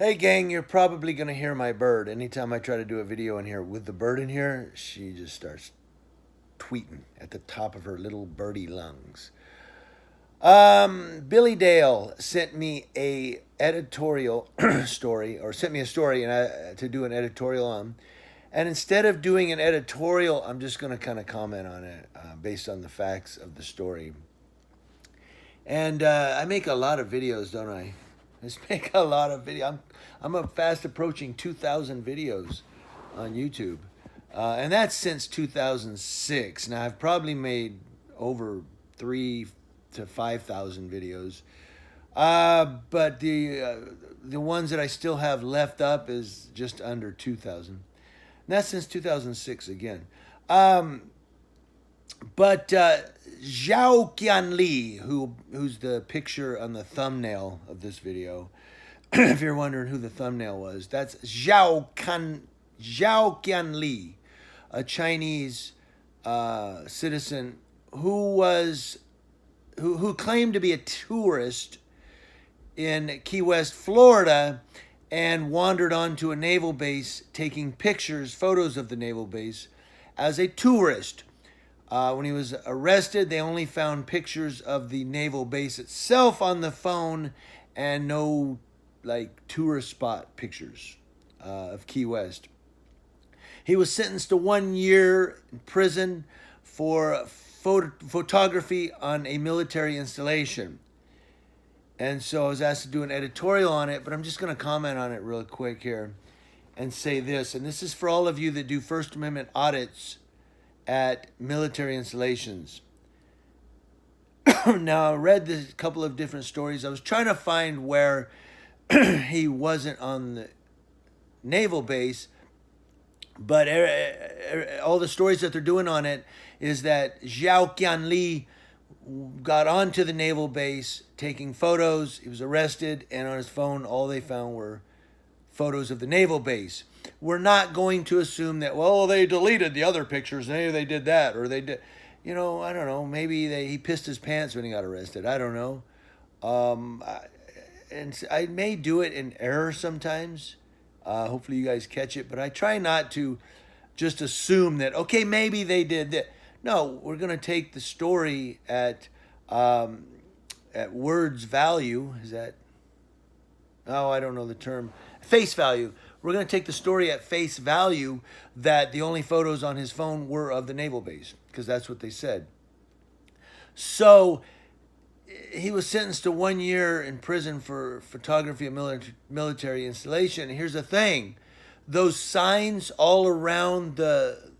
Hey gang, you're probably gonna hear my bird. Anytime I try to do a video in here with the bird in here, she just starts tweeting at the top of her little birdie lungs. Billy Dale sent me a editorial story, or sent me a story to do an editorial on. And instead of doing an editorial, I'm just gonna kind of comment on it based on the facts of the story. And I make a lot of videos, don't I? I just make a lot of videos. I'm fast approaching 2,000 videos on YouTube. And that's since 2006. Now, I've probably made over 3 to 5,000 videos. But the ones that I still have left up is just under 2,000. And that's since 2006 again. But Zhao Qianli, who's the picture on the thumbnail of this video, if you're wondering who the thumbnail was, that's Zhao Qianli, a Chinese citizen who claimed to be a tourist in Key West, Florida, and wandered onto a naval base taking photos of the naval base as a tourist. When he was arrested, they only found pictures of the naval base itself on the phone and no tourist spot pictures of Key West. He was sentenced to 1 year in prison for photography on a military installation. And so I was asked to do an editorial on it, but I'm just going to comment on it real quick here and say this. And this is for all of you that do First Amendment audits at military installations. Now, I read a couple of different stories. I was trying to find where he wasn't on the naval base, but all the stories that they're doing on it is that Zhao Qianli got onto the naval base taking photos. He was arrested, and on his phone, all they found were photos of the naval base. We're not going to assume that, well, they deleted the other pictures. Maybe they did that, or they did, I don't know. Maybe he pissed his pants when he got arrested. I don't know. And I may do it in error sometimes. Hopefully you guys catch it, but I try not to just assume that, okay, maybe they did that. No, we're going to take the story at words value. Is that? Oh, I don't know the term. Face value. We're going to take the story at face value that the only photos on his phone were of the naval base, because that's what they said. So he was sentenced to 1 year in prison for photography of military installation. And here's the thing. Those signs all around the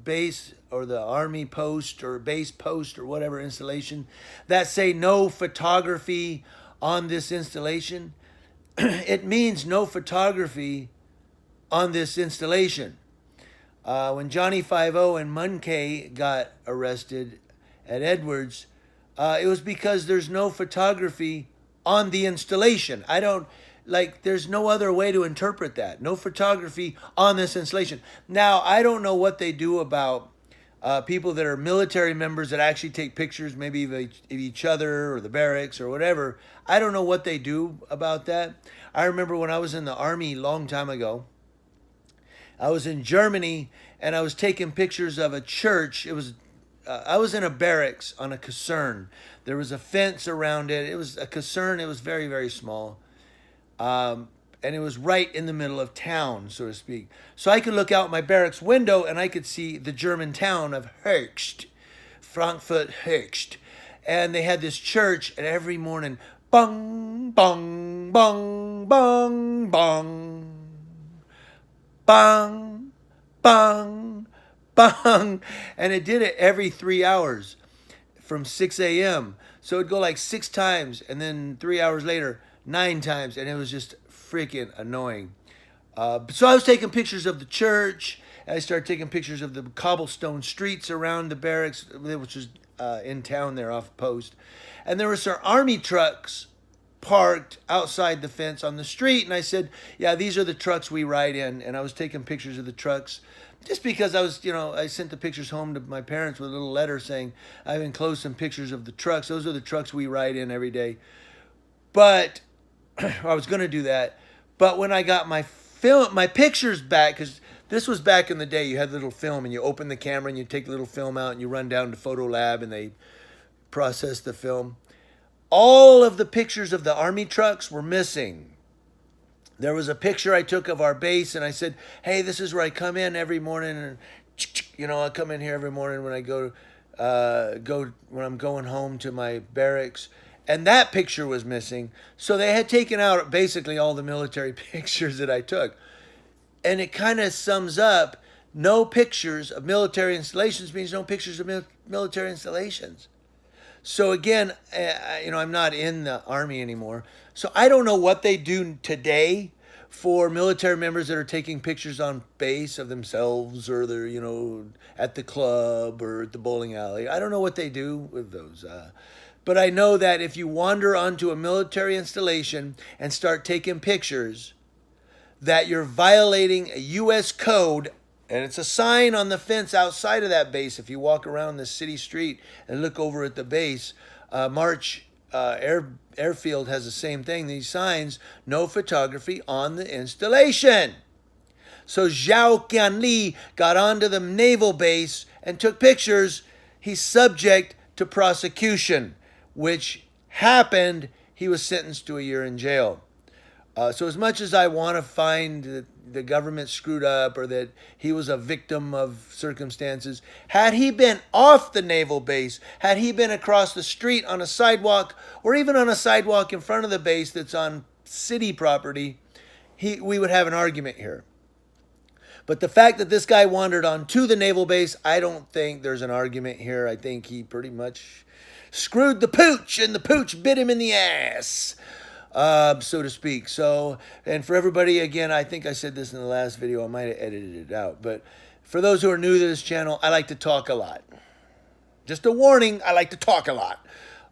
base or the army post or base post or whatever installation that say no photography on this installation, it means no photography on this installation. When Johnny 5-0 and Munkay got arrested at Edwards, it was because there's no photography on the installation. There's no other way to interpret that. No photography on this installation. Now, I don't know what they do about people that are military members that actually take pictures, maybe of each other or the barracks or whatever. I don't know what they do about that. I remember when I was in the Army a long time ago, I was in Germany and I was taking pictures of a church. I was in a barracks on a caserne. There was a fence around it. It was a caserne. It was very, very small. And it was right in the middle of town, so to speak. So I could look out my barracks window and I could see the German town of Höchst, Frankfurt Höchst. And they had this church, and every morning, bong, bong, bong, bong, bong, bong, bong, bong. And it did it every 3 hours from 6 a.m. So it'd go like 6 times, and then 3 hours later, 9 times, and it was just freaking annoying. So I was taking pictures of the church. And I started taking pictures of the cobblestone streets around the barracks, which was in town there off post. And there were some army trucks parked outside the fence on the street. And I said, yeah, these are the trucks we ride in. And I was taking pictures of the trucks just because I sent the pictures home to my parents with a little letter saying, I've enclosed some pictures of the trucks. Those are the trucks we ride in every day. But I was going to do that. But when I got my pictures back, because this was back in the day, you had little film and you open the camera and you take the little film out and you run down to Photo Lab and they process the film. All of the pictures of the Army trucks were missing. There was a picture I took of our base and I said, hey, this is where I come in every morning. And, I come in here every morning when I when I'm going home to my barracks. And that picture was missing. So they had taken out basically all the military pictures that I took. And it kind of sums up, no pictures of military installations means no pictures of military installations. So again, I'm not in the Army anymore. So I don't know what they do today for military members that are taking pictures on base of themselves, or they're, at the club or at the bowling alley. I don't know what they do with those. But I know that if you wander onto a military installation and start taking pictures, that you're violating a U.S. code, and it's a sign on the fence outside of that base. If you walk around the city street and look over at the base, Airfield has the same thing. These signs, no photography on the installation. So Zhao Qianli got onto the naval base and took pictures. He's subject to prosecution, which happened. He was sentenced to a year in jail. So as much as I want to find that the government screwed up or that he was a victim of circumstances, had he been off the naval base, had he been across the street on a sidewalk or even on a sidewalk in front of the base that's on city property, we would have an argument here. But the fact that this guy wandered onto the naval base, I don't think there's an argument here. I think he pretty much screwed the pooch and the pooch bit him in the ass. So to speak. So, and for everybody, again, I think I said this in the last video. I might have edited it out. But for those who are new to this channel, I like to talk a lot. Just a warning, I like to talk a lot.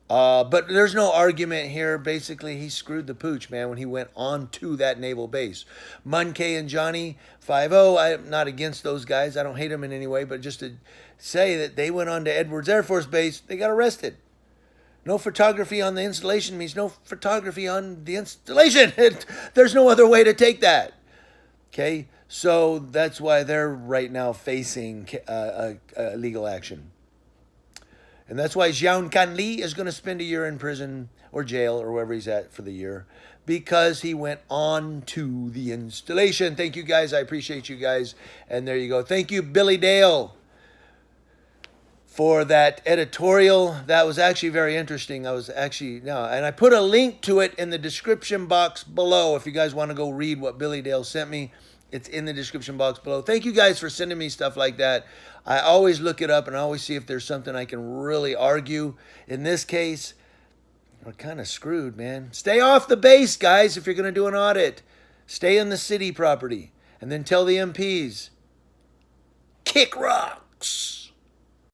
But there's no argument here. Basically, he screwed the pooch, man, when he went on to that naval base. Munkei and Johnny 5-0, I'm not against those guys. I don't hate them in any way. But just to say that they went on to Edwards Air Force Base, they got arrested. No photography on the installation means no photography on the installation. There's no other way to take that. Okay? So that's why they're right now facing legal action. And that's why Zhao Qianli is going to spend a year in prison or jail or wherever he's at for the year, because he went on to the installation. Thank you, guys. I appreciate you guys. And there you go. Thank you, Billy Dale, for that editorial. That was actually very interesting. And I put a link to it in the description box below. If you guys want to go read what Billy Dale sent me, it's in the description box below. Thank you guys for sending me stuff like that. I always look it up and I always see if there's something I can really argue. In this case, we're kind of screwed, man. Stay off the base, guys, if you're going to do an audit. Stay in the city property. And then tell the MPs, kick rock.